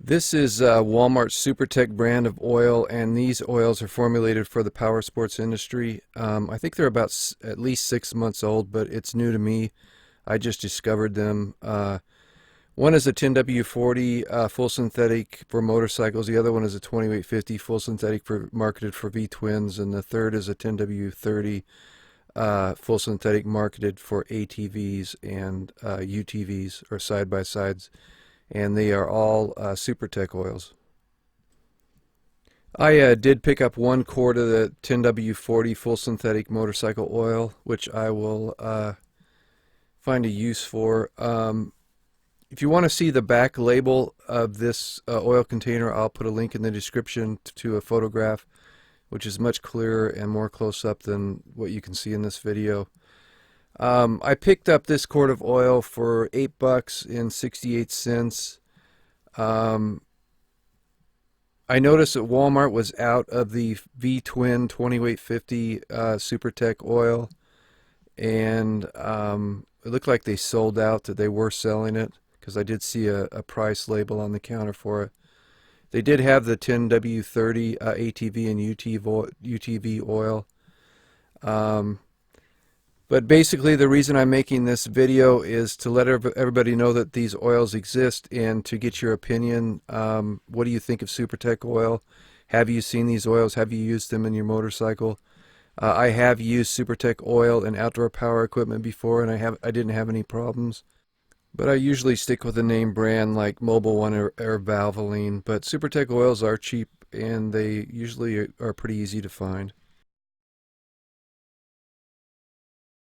This is Walmart's SuperTech brand of oil, and these oils are formulated for the power sports industry. I think they're about at least 6 months old, but it's new to me. I just discovered them. One is a 10W40 full synthetic for motorcycles. The other one is a 2850 full synthetic marketed for V-twins, and the third is a 10W30 full synthetic marketed for ATVs and UTVs, or side-by-sides. And they are all SuperTech oils. I did pick up 1 quart of the 10W40 full synthetic motorcycle oil, which I will find a use for. If you want to see the back label of this oil container, I'll put a link in the description to a photograph, which is much clearer and more close up than what you can see in this video. I picked up this quart of oil for $8.68. I noticed that Walmart was out of the V-twin 2850 SuperTech oil, and it looked like they sold out, that they were selling it, because I did see a price label on the counter for it. They did have the 10W30 ATV and UTV oil. But basically, the reason I'm making this video is to let everybody know that these oils exist and to get your opinion. What do you think of SuperTech oil? Have you seen these oils? Have you used them in your motorcycle? I have used SuperTech oil in outdoor power equipment before, and I didn't have any problems. But I usually stick with a name brand like Mobile One or Valvoline. But SuperTech oils are cheap, and they usually are pretty easy to find.